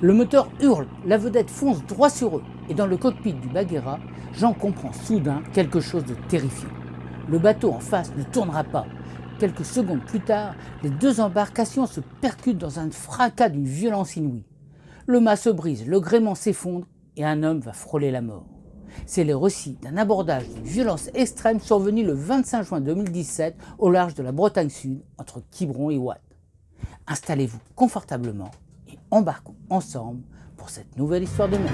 Le moteur hurle, la vedette fonce droit sur eux, et dans le cockpit du Bagheera, Jean comprend soudain quelque chose de terrifiant. Le bateau en face ne tournera pas. Quelques secondes plus tard, les deux embarcations se percutent dans un fracas d'une violence inouïe. Le mât se brise, le gréement s'effondre, et un homme va frôler la mort. C'est le récit d'un abordage d'une violence extrême survenu le 25 juin 2017 au large de la Bretagne Sud, entre Quiberon et Ouate. Installez-vous confortablement et embarquons ensemble pour cette nouvelle histoire de mer.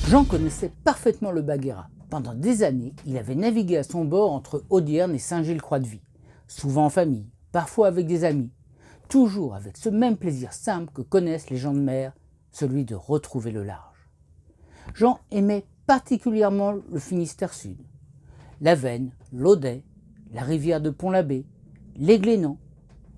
Jean connaissait parfaitement le Bagheera. Pendant des années, il avait navigué à son bord entre Audierne et Saint-Gilles-Croix-de-Vie, souvent en famille, parfois avec des amis, toujours avec ce même plaisir simple que connaissent les gens de mer, celui de retrouver le large. Jean aimait particulièrement le Finistère Sud, la Veine, l'Audet, la rivière de Pont-l'Abbé, les Glénans,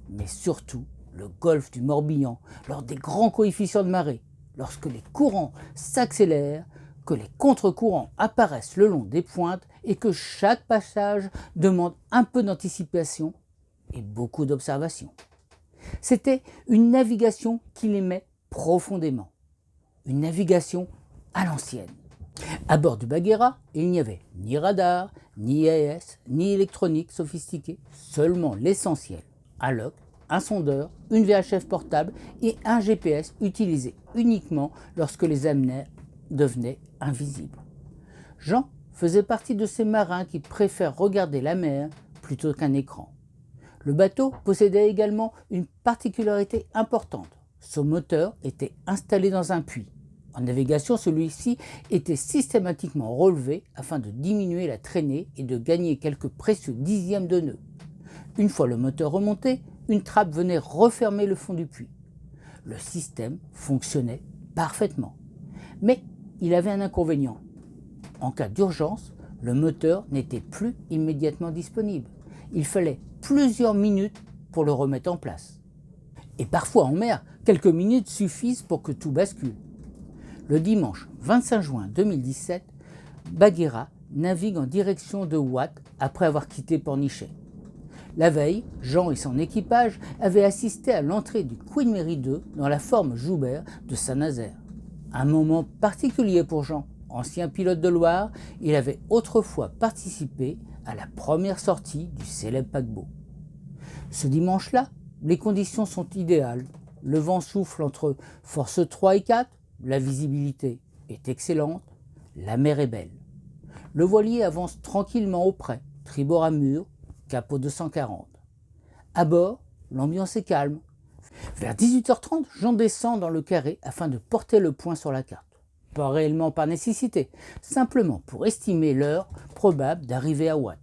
mais surtout le golfe du Morbihan, lors des grands coefficients de marée, lorsque les courants s'accélèrent, que les contre-courants apparaissent le long des pointes et que chaque passage demande un peu d'anticipation et beaucoup d'observation. C'était une navigation qu'il aimait profondément, une navigation à l'ancienne. À bord du Bagheera, il n'y avait ni radar, ni AIS, ni électronique sophistiquée, seulement l'essentiel, un log, un sondeur, une VHF portable et un GPS utilisé uniquement lorsque les amers devenaient invisibles. Jean faisait partie de ces marins qui préfèrent regarder la mer plutôt qu'un écran. Le bateau possédait également une particularité importante. Son moteur était installé dans un puits. En navigation, celui-ci était systématiquement relevé afin de diminuer la traînée et de gagner quelques précieux dixièmes de nœud. Une fois le moteur remonté, une trappe venait refermer le fond du puits. Le système fonctionnait parfaitement. Mais il avait un inconvénient. En cas d'urgence, le moteur n'était plus immédiatement disponible. Il fallait plusieurs minutes pour le remettre en place. Et parfois en mer, quelques minutes suffisent pour que tout bascule. Le dimanche 25 juin 2017, Bagheera navigue en direction de Ouate après avoir quitté Pornichet. La veille, Jean et son équipage avaient assisté à l'entrée du Queen Mary 2 dans la forme Joubert de Saint-Nazaire. Un moment particulier pour Jean. Ancien pilote de Loire, il avait autrefois participé à la première sortie du célèbre paquebot. Ce dimanche-là, les conditions sont idéales. Le vent souffle entre force 3 et 4, la visibilité est excellente, la mer est belle. Le voilier avance tranquillement auprès, tribord à mur, capot 240. À bord, l'ambiance est calme. Vers 18h30, Jean descend dans le carré afin de porter le point sur la carte. Pas réellement par nécessité, simplement pour estimer l'heure probable d'arriver à Ouate.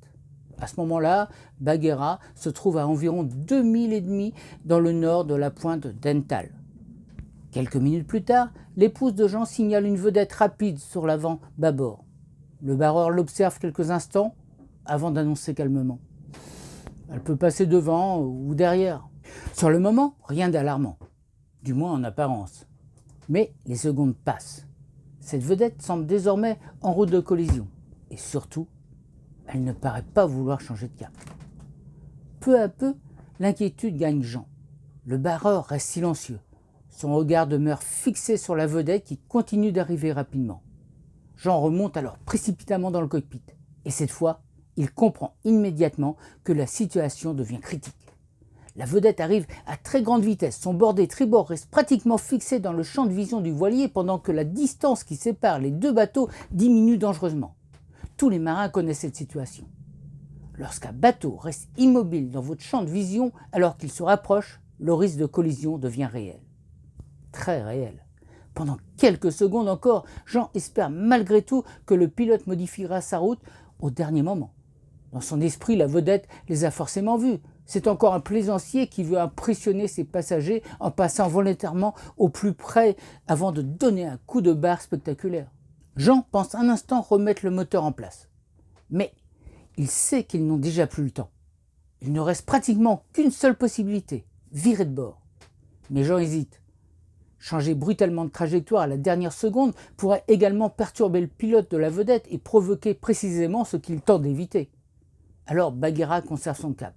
À ce moment-là, Bagheera se trouve à environ 2 milles et demi dans le nord de la pointe d'Ental. Quelques minutes plus tard, l'épouse de Jean signale une vedette rapide sur l'avant bâbord. Le barreur l'observe quelques instants avant d'annoncer calmement. Elle peut passer devant ou derrière. Sur le moment, rien d'alarmant, du moins en apparence. Mais les secondes passent. Cette vedette semble désormais en route de collision. Et surtout, elle ne paraît pas vouloir changer de cap. Peu à peu, l'inquiétude gagne Jean. Le barreur reste silencieux. Son regard demeure fixé sur la vedette qui continue d'arriver rapidement. Jean remonte alors précipitamment dans le cockpit. Et cette fois, il comprend immédiatement que la situation devient critique. La vedette arrive à très grande vitesse. Son bordé tribord reste pratiquement fixé dans le champ de vision du voilier pendant que la distance qui sépare les deux bateaux diminue dangereusement. Tous les marins connaissent cette situation. Lorsqu'un bateau reste immobile dans votre champ de vision alors qu'il se rapproche, le risque de collision devient réel. Très réel. Pendant quelques secondes encore, Jean espère malgré tout que le pilote modifiera sa route au dernier moment. Dans son esprit, la vedette les a forcément vus. C'est encore un plaisancier qui veut impressionner ses passagers en passant volontairement au plus près avant de donner un coup de barre spectaculaire. Jean pense un instant remettre le moteur en place. Mais il sait qu'ils n'ont déjà plus le temps. Il ne reste pratiquement qu'une seule possibilité, virer de bord. Mais Jean hésite. Changer brutalement de trajectoire à la dernière seconde pourrait également perturber le pilote de la vedette et provoquer précisément ce qu'il tente d'éviter. Alors Bagheera conserve son cap.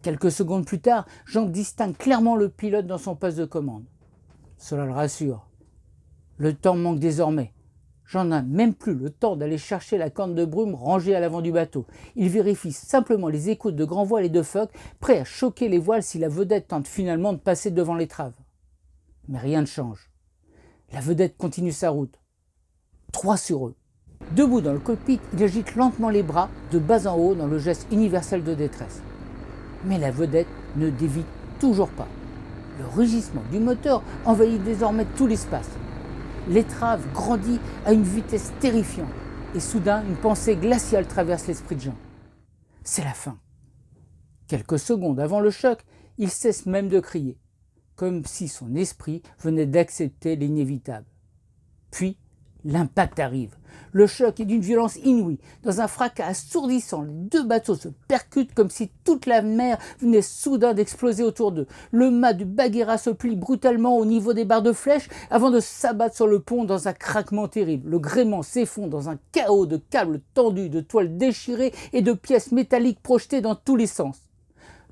Quelques secondes plus tard, Jean distingue clairement le pilote dans son poste de commande. Cela le rassure. Le temps manque désormais. Jean n'a même plus le temps d'aller chercher la corne de brume rangée à l'avant du bateau. Il vérifie simplement les écoutes de grand voile et de phoque, prêt à choquer les voiles si la vedette tente finalement de passer devant l'étrave. Mais rien ne change. La vedette continue sa route. 3 sur eux. Debout dans le cockpit, il agite lentement les bras de bas en haut dans le geste universel de détresse. Mais la vedette ne dévie toujours pas. Le rugissement du moteur envahit désormais tout l'espace. L'étrave grandit à une vitesse terrifiante et soudain une pensée glaciale traverse l'esprit de Jean. C'est la fin. Quelques secondes avant le choc, il cesse même de crier, comme si son esprit venait d'accepter l'inévitable. Puis, l'impact arrive. Le choc est d'une violence inouïe. Dans un fracas assourdissant, les 2 bateaux se percutent comme si toute la mer venait soudain d'exploser autour d'eux. Le mât du Bagheera se plie brutalement au niveau des barres de flèche avant de s'abattre sur le pont dans un craquement terrible. Le gréement s'effondre dans un chaos de câbles tendus, de toiles déchirées et de pièces métalliques projetées dans tous les sens.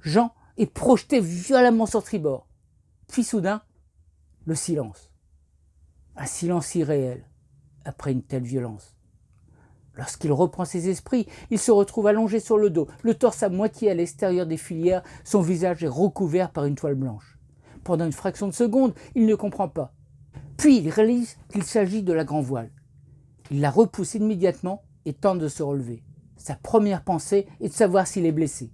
Jean est projeté violemment sur tribord. Puis soudain, le silence. Un silence irréel. Après une telle violence. Lorsqu'il reprend ses esprits, il se retrouve allongé sur le dos, le torse à moitié à l'extérieur des filières, son visage est recouvert par une toile blanche. Pendant une fraction de seconde, il ne comprend pas. Puis il réalise qu'il s'agit de la grand voile. Il la repousse immédiatement et tente de se relever. Sa première pensée est de savoir s'il est blessé,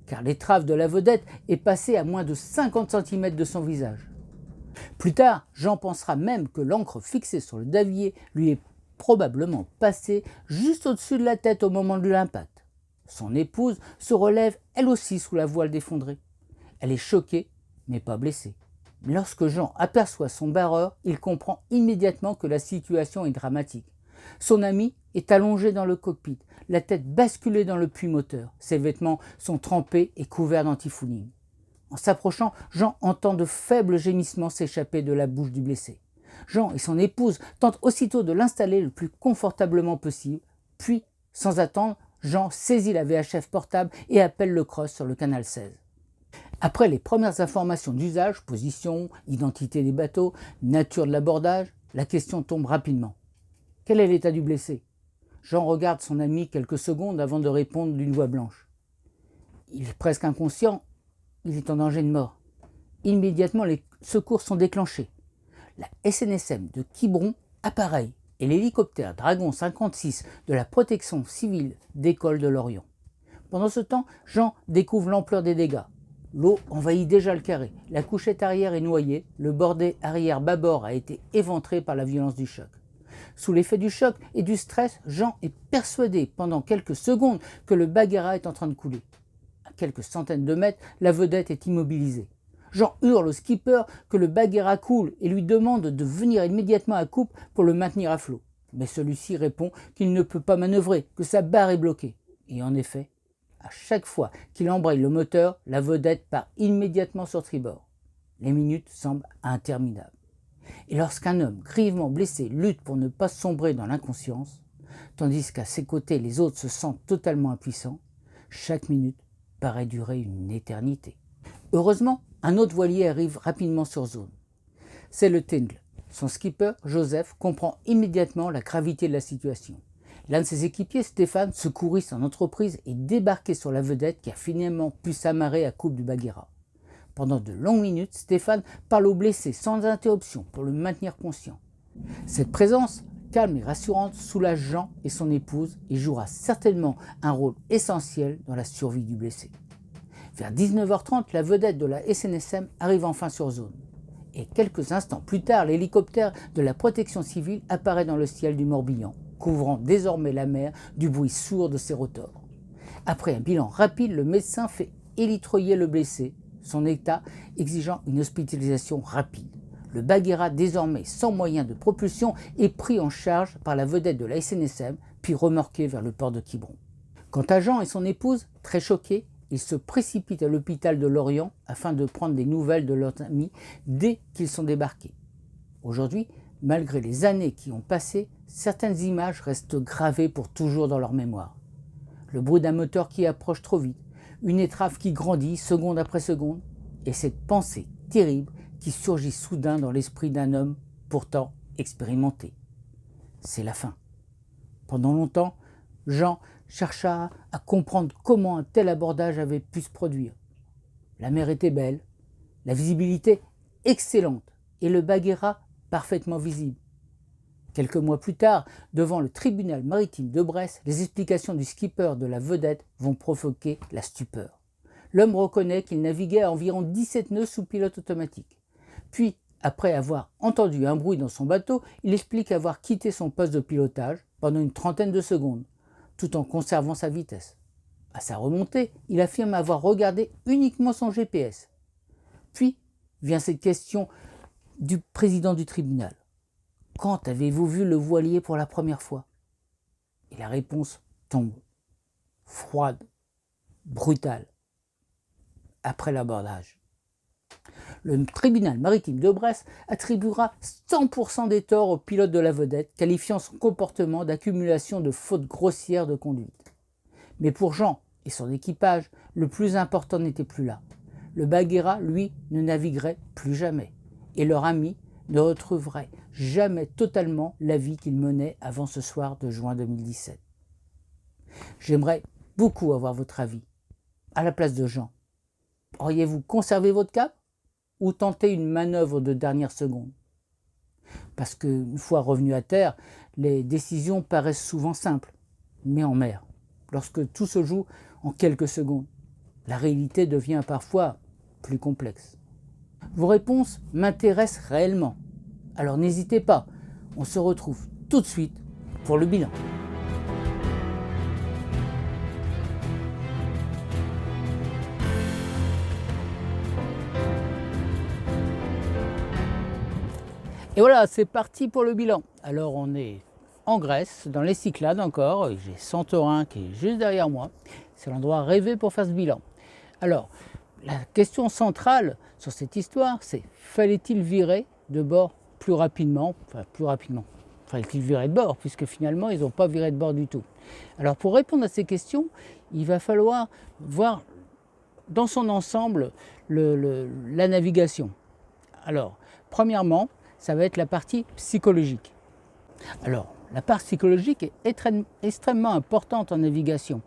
car l'étrave de la vedette est passée à moins de 50 cm de son visage. Plus tard, Jean pensera même que l'encre fixée sur le davier lui est probablement passée juste au-dessus de la tête au moment de l'impact. Son épouse se relève elle aussi sous la voile défondrée. Elle est choquée, mais pas blessée. Lorsque Jean aperçoit son barreur, il comprend immédiatement que la situation est dramatique. Son ami est allongé dans le cockpit, la tête basculée dans le puits moteur. Ses vêtements sont trempés et couverts d'antifouling. En s'approchant, Jean entend de faibles gémissements s'échapper de la bouche du blessé. Jean et son épouse tentent aussitôt de l'installer le plus confortablement possible. Puis, sans attendre, Jean saisit la VHF portable et appelle le cross sur le canal 16. Après les premières informations d'usage, position, identité des bateaux, nature de l'abordage, la question tombe rapidement. Quel est l'état du blessé? Jean regarde son ami quelques secondes avant de répondre d'une voix blanche. Il est presque inconscient. Il est en danger de mort. Immédiatement, les secours sont déclenchés. La SNSM de Quiberon appareille et l'hélicoptère Dragon 56 de la protection civile décolle de Lorient. Pendant ce temps, Jean découvre l'ampleur des dégâts. L'eau envahit déjà le carré. La couchette arrière est noyée. Le bordé arrière bâbord a été éventré par la violence du choc. Sous l'effet du choc et du stress, Jean est persuadé pendant quelques secondes que le Bagheera est en train de couler. À quelques centaines de mètres, la vedette est immobilisée. Jean hurle au skipper que le Bagheera coule et lui demande de venir immédiatement à coupe pour le maintenir à flot. Mais celui-ci répond qu'il ne peut pas manœuvrer, que sa barre est bloquée. Et en effet, à chaque fois qu'il embraye le moteur, la vedette part immédiatement sur tribord. Les minutes semblent interminables. Et lorsqu'un homme grièvement blessé lutte pour ne pas sombrer dans l'inconscience, tandis qu'à ses côtés les autres se sentent totalement impuissants, chaque minute paraît durer une éternité. Heureusement, un autre voilier arrive rapidement sur zone. C'est le Tingle. Son skipper, Joseph, comprend immédiatement la gravité de la situation. L'un de ses équipiers, Stéphane, secouriste en entreprise, est débarqué sur la vedette qui a finalement pu s'amarrer à coupe du Bagheera. Pendant de longues minutes, Stéphane parle au blessé sans interruption pour le maintenir conscient. Cette présence, calme et rassurante, soulage Jean et son épouse et jouera certainement un rôle essentiel dans la survie du blessé. Vers 19h30, la vedette de la SNSM arrive enfin sur zone. Et quelques instants plus tard, l'hélicoptère de la protection civile apparaît dans le ciel du Morbihan, couvrant désormais la mer du bruit sourd de ses rotors. Après un bilan rapide, le médecin fait élytroyer le blessé, son état exigeant une hospitalisation rapide. Le Bagheera, désormais sans moyen de propulsion, est pris en charge par la vedette de la SNSM, puis remorqué vers le port de Quiberon. Quant à Jean et son épouse, très choqués, ils se précipitent à l'hôpital de Lorient afin de prendre des nouvelles de leurs amis dès qu'ils sont débarqués. Aujourd'hui, malgré les années qui ont passé, certaines images restent gravées pour toujours dans leur mémoire. Le bruit d'un moteur qui approche trop vite, Une étrave qui grandit seconde après seconde, et cette pensée terrible qui surgit soudain dans l'esprit d'un homme pourtant expérimenté. C'est la fin. Pendant longtemps, Jean chercha à comprendre comment un tel abordage avait pu se produire. La mer était belle, la visibilité excellente et le Bagheera parfaitement visible. Quelques mois plus tard, devant le tribunal maritime de Brest, les explications du skipper de la vedette vont provoquer la stupeur. L'homme reconnaît qu'il naviguait à environ 17 nœuds sous pilote automatique. Puis, après avoir entendu un bruit dans son bateau, il explique avoir quitté son poste de pilotage pendant une trentaine de secondes, tout en conservant sa vitesse. À sa remontée, il affirme avoir regardé uniquement son GPS. Puis vient cette question du président du tribunal. Quand avez-vous vu le voilier pour la première fois? Et la réponse tombe, froide, brutale, après l'abordage. Le tribunal maritime de Brest attribuera 100% des torts au pilote de la vedette, qualifiant son comportement d'accumulation de fautes grossières de conduite. Mais pour Jean et son équipage, le plus important n'était plus là. Le Bagheera, lui, ne naviguerait plus jamais. Et leur ami ne retrouverait jamais totalement la vie qu'il menait avant ce soir de juin 2017. J'aimerais beaucoup avoir votre avis. À la place de Jean, auriez-vous conservé votre cap ou tenté une manœuvre de dernière seconde? Parce qu'une fois revenu à terre, les décisions paraissent souvent simples. Mais en mer, lorsque tout se joue en quelques secondes, la réalité devient parfois plus complexe. Vos réponses m'intéressent réellement. Alors n'hésitez pas, on se retrouve tout de suite pour le bilan. Et voilà, c'est parti pour le bilan. Alors on est en Grèce, dans les Cyclades encore, j'ai Santorin qui est juste derrière moi. C'est l'endroit rêvé pour faire ce bilan. Alors, la question centrale sur cette histoire, c'est fallait-il virer de bord plus rapidement? Fallait-il virer de bord, puisque finalement, ils n'ont pas viré de bord du tout. Alors, pour répondre à ces questions, il va falloir voir dans son ensemble la navigation. Alors, premièrement, ça va être la partie psychologique. Alors, la part psychologique est extrêmement importante en navigation.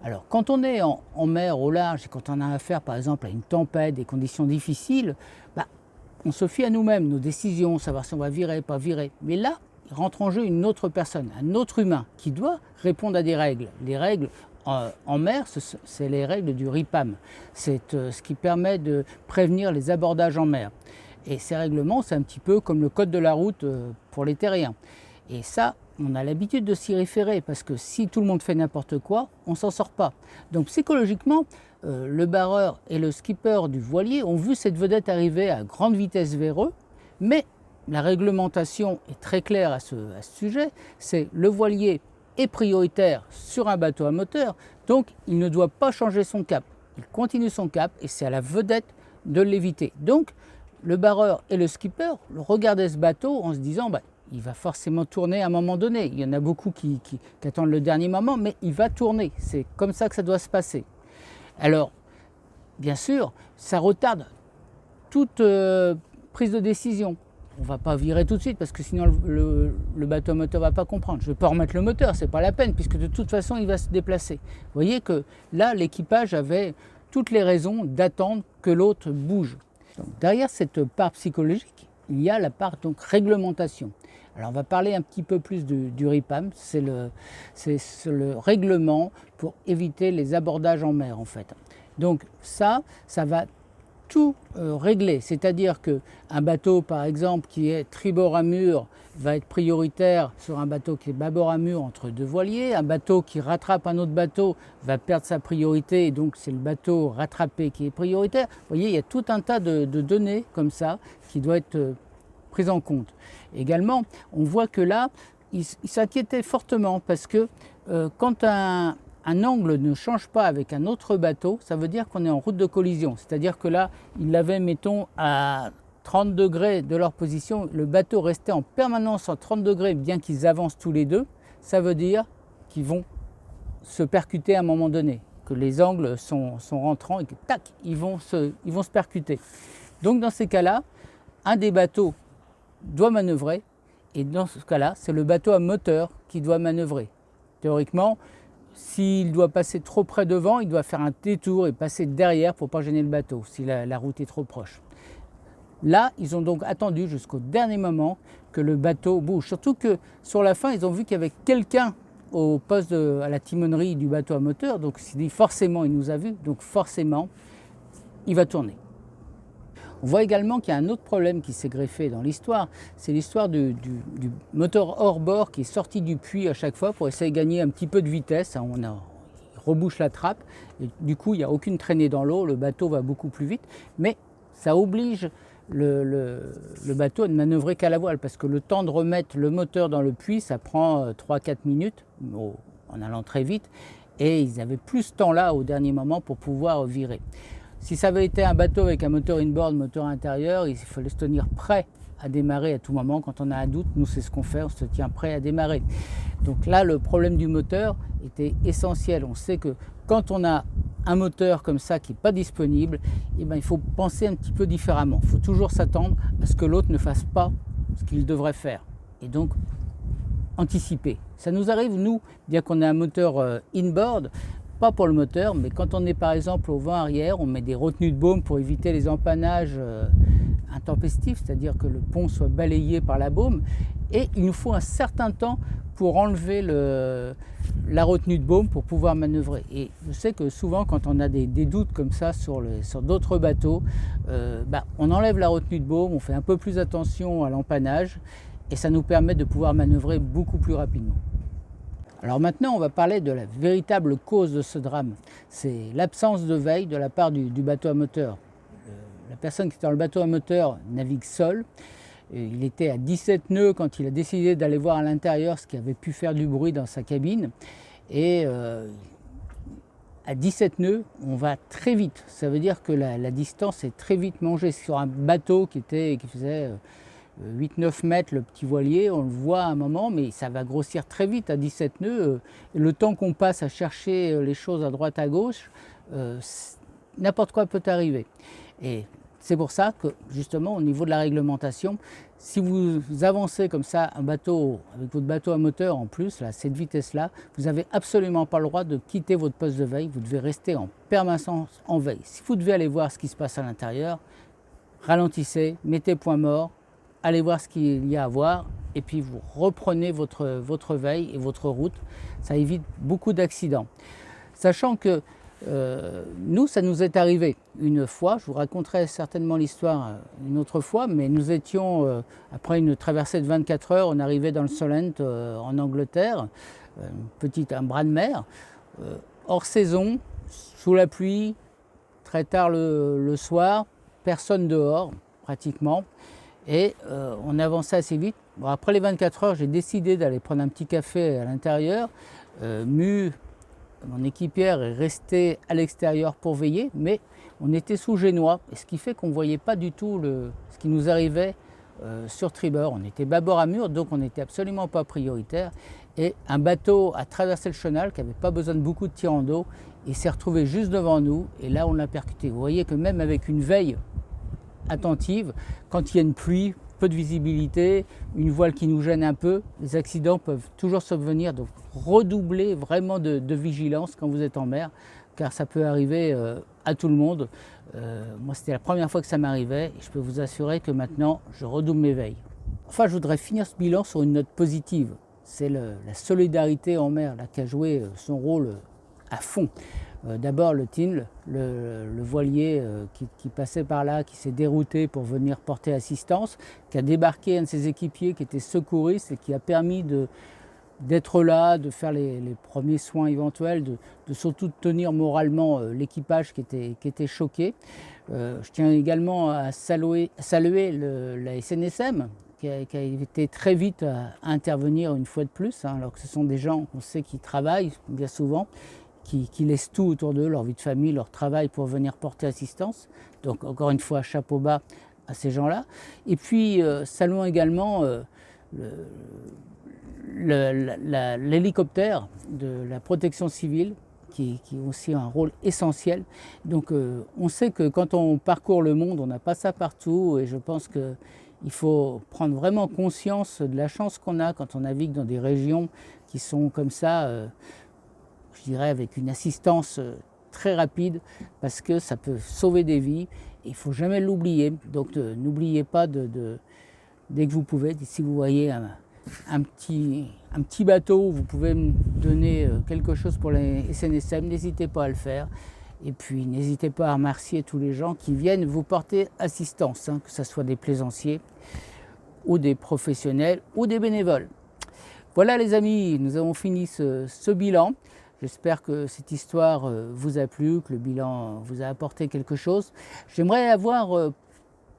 Alors, quand on est en mer, au large, et quand on a affaire, par exemple, à une tempête, des conditions difficiles, on se fie à nous-mêmes, nos décisions, savoir si on va virer, pas virer. Mais là, il rentre en jeu une autre personne, un autre humain, qui doit répondre à des règles. Les règles en mer, c'est les règles du RIPAM. C'est ce qui permet de prévenir les abordages en mer. Et ces règlements, c'est un petit peu comme le code de la route pour les terriens. Et ça, on a l'habitude de s'y référer, parce que si tout le monde fait n'importe quoi, on ne s'en sort pas. Donc psychologiquement, le barreur et le skipper du voilier ont vu cette vedette arriver à grande vitesse vers eux, mais la réglementation est très claire à ce sujet, c'est le voilier est prioritaire sur un bateau à moteur, donc il ne doit pas changer son cap. Il continue son cap et c'est à la vedette de l'éviter. Donc le barreur et le skipper regardaient ce bateau en se disant il va forcément tourner à un moment donné. Il y en a beaucoup qui attendent le dernier moment, mais il va tourner. C'est comme ça que ça doit se passer. Alors, bien sûr, ça retarde toute prise de décision. On ne va pas virer tout de suite parce que sinon le bateau moteur ne va pas comprendre. Je ne vais pas remettre le moteur, ce n'est pas la peine puisque de toute façon il va se déplacer. Vous voyez que là, l'équipage avait toutes les raisons d'attendre que l'autre bouge. Donc, derrière cette part psychologique, il y a la part donc réglementation. Alors on va parler un petit peu plus du RIPAM, c'est le règlement pour éviter les abordages en mer en fait. Donc ça va tout régler, c'est-à-dire qu'un bateau par exemple qui est tribord à mur va être prioritaire sur un bateau qui est bâbord à mur entre deux voiliers, un bateau qui rattrape un autre bateau va perdre sa priorité et donc c'est le bateau rattrapé qui est prioritaire. Vous voyez, il y a tout un tas de données comme ça qui doivent être prises en compte. Également, on voit que là, il s'inquiétait fortement parce que quand un angle ne change pas avec un autre bateau, ça veut dire qu'on est en route de collision. C'est-à-dire que là, ils l'avaient, mettons, à 30 degrés de leur position. Le bateau restait en permanence à 30 degrés, bien qu'ils avancent tous les deux. Ça veut dire qu'ils vont se percuter à un moment donné. que les angles sont rentrants et que tac, ils vont se percuter. Donc dans ces cas-là, un des bateaux doit manœuvrer, et dans ce cas-là, c'est le bateau à moteur qui doit manœuvrer. Théoriquement, s'il doit passer trop près devant, il doit faire un détour et passer derrière pour ne pas gêner le bateau, si la route est trop proche. Là, ils ont donc attendu jusqu'au dernier moment que le bateau bouge. Surtout que sur la fin, ils ont vu qu'il y avait quelqu'un au poste à la timonerie du bateau à moteur. Donc, il dit forcément, il nous a vus, donc forcément, il va tourner. On voit également qu'il y a un autre problème qui s'est greffé dans l'histoire, c'est l'histoire du moteur hors-bord qui est sorti du puits à chaque fois pour essayer de gagner un petit peu de vitesse. Il rebouche la trappe, et du coup il n'y a aucune traînée dans l'eau, le bateau va beaucoup plus vite, mais ça oblige le bateau à ne manœuvrer qu'à la voile, parce que le temps de remettre le moteur dans le puits, ça prend 3-4 minutes en allant très vite, et ils avaient plus ce temps-là au dernier moment pour pouvoir virer. Si ça avait été un bateau avec un moteur inboard, moteur intérieur, il fallait se tenir prêt à démarrer à tout moment. Quand on a un doute, nous c'est ce qu'on fait, on se tient prêt à démarrer. Donc là, le problème du moteur était essentiel. On sait que quand on a un moteur comme ça qui n'est pas disponible, eh bien, il faut penser un petit peu différemment. Il faut toujours s'attendre à ce que l'autre ne fasse pas ce qu'il devrait faire. Et donc, anticiper. Ça nous arrive, nous, bien qu'on ait un moteur inboard, pas pour le moteur, mais quand on est par exemple au vent arrière, on met des retenues de baume pour éviter les empannages intempestifs, c'est-à-dire que le pont soit balayé par la baume, et il nous faut un certain temps pour enlever la retenue de baume pour pouvoir manœuvrer. Et je sais que souvent quand on a des doutes comme ça sur d'autres bateaux, on enlève la retenue de baume, on fait un peu plus attention à l'empannage, et ça nous permet de pouvoir manœuvrer beaucoup plus rapidement. Alors maintenant, on va parler de la véritable cause de ce drame. C'est l'absence de veille de la part du bateau à moteur. La personne qui était dans le bateau à moteur navigue seul. Il était à 17 nœuds quand il a décidé d'aller voir à l'intérieur ce qui avait pu faire du bruit dans sa cabine. Et à 17 nœuds, on va très vite. Ça veut dire que la distance est très vite mangée. Sur un bateau qui faisait 8-9 mètres, le petit voilier, on le voit à un moment, mais ça va grossir très vite à 17 nœuds. Le temps qu'on passe à chercher les choses à droite à gauche, n'importe quoi peut arriver. Et c'est pour ça que, justement, au niveau de la réglementation, si vous avancez comme ça un bateau, avec votre bateau à moteur en plus, là, cette vitesse-là, vous n'avez absolument pas le droit de quitter votre poste de veille. Vous devez rester en permanence en veille. Si vous devez aller voir ce qui se passe à l'intérieur, ralentissez, mettez point mort, allez voir ce qu'il y a à voir, et puis vous reprenez votre veille et votre route. Ça évite beaucoup d'accidents. Sachant que nous, ça nous est arrivé une fois, je vous raconterai certainement l'histoire une autre fois, mais nous étions, après une traversée de 24 heures, on arrivait dans le Solent en Angleterre, un bras de mer, hors saison, sous la pluie, très tard le soir, personne dehors pratiquement, et on avançait assez vite. Bon, après les 24 heures, j'ai décidé d'aller prendre un petit café à l'intérieur. Mon équipière est restée à l'extérieur pour veiller, mais on était sous génois, et ce qui fait qu'on ne voyait pas du tout ce qui nous arrivait sur tribord. On était bâbord à mur, donc on n'était absolument pas prioritaire. Et un bateau a traversé le chenal, qui n'avait pas besoin de beaucoup de tirant d'eau, et s'est retrouvé juste devant nous, et là on l'a percuté. Vous voyez que même avec une veille attentive, quand il y a une pluie, peu de visibilité, une voile qui nous gêne un peu, les accidents peuvent toujours survenir. Donc redoubler vraiment de vigilance quand vous êtes en mer, car ça peut arriver à tout le monde. Moi, c'était la première fois que ça m'arrivait, et je peux vous assurer que maintenant, je redouble mes veilles. Enfin, je voudrais finir ce bilan sur une note positive. C'est la solidarité en mer là, qui a joué son rôle à fond. D'abord le Tinle, le voilier qui passait par là, qui s'est dérouté pour venir porter assistance, qui a débarqué un de ses équipiers qui était secouriste et qui a permis d'être là, de faire les premiers soins éventuels, de surtout tenir moralement l'équipage qui était choqué. Je tiens également à saluer la SNSM qui a été très vite à intervenir une fois de plus, alors que ce sont des gens qu'on sait qui travaillent bien souvent, qui laissent tout autour d'eux, leur vie de famille, leur travail pour venir porter assistance. Donc encore une fois, chapeau bas à ces gens-là. Et puis saluons également l'hélicoptère de la protection civile qui ont aussi un rôle essentiel. Donc on sait que quand on parcourt le monde, on n'a pas ça partout, et je pense qu'il faut prendre vraiment conscience de la chance qu'on a quand on navigue dans des régions qui sont comme ça, je dirais avec une assistance très rapide, parce que ça peut sauver des vies, et il ne faut jamais l'oublier. Donc n'oubliez pas dès que vous pouvez, si vous voyez un petit bateau où vous pouvez me donner quelque chose pour les SNSM, n'hésitez pas à le faire. Et puis n'hésitez pas à remercier tous les gens qui viennent vous porter assistance, que ce soit des plaisanciers ou des professionnels ou des bénévoles. Voilà les amis, nous avons fini ce bilan. J'espère que cette histoire vous a plu, que le bilan vous a apporté quelque chose. J'aimerais avoir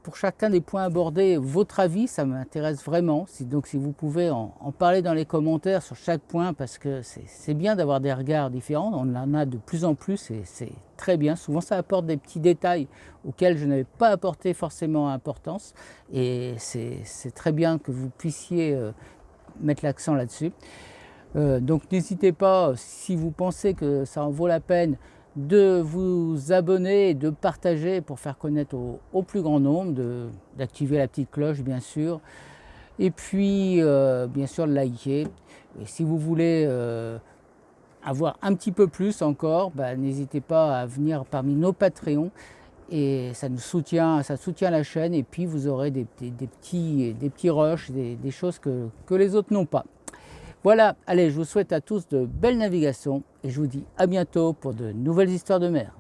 pour chacun des points abordés votre avis, ça m'intéresse vraiment. Donc si vous pouvez en parler dans les commentaires sur chaque point, parce que c'est bien d'avoir des regards différents, on en a de plus en plus et c'est très bien. Souvent ça apporte des petits détails auxquels je n'avais pas apporté forcément importance, et c'est très bien que vous puissiez mettre l'accent là-dessus. Donc n'hésitez pas, si vous pensez que ça en vaut la peine, de vous abonner et de partager pour faire connaître au plus grand nombre, d'activer la petite cloche bien sûr, et puis bien sûr de liker. Et si vous voulez avoir un petit peu plus encore, n'hésitez pas à venir parmi nos Patreons, et ça nous soutient, ça soutient la chaîne, et puis vous aurez des petits rushs, des choses que les autres n'ont pas. Voilà, allez, je vous souhaite à tous de belles navigations et je vous dis à bientôt pour de nouvelles histoires de mer.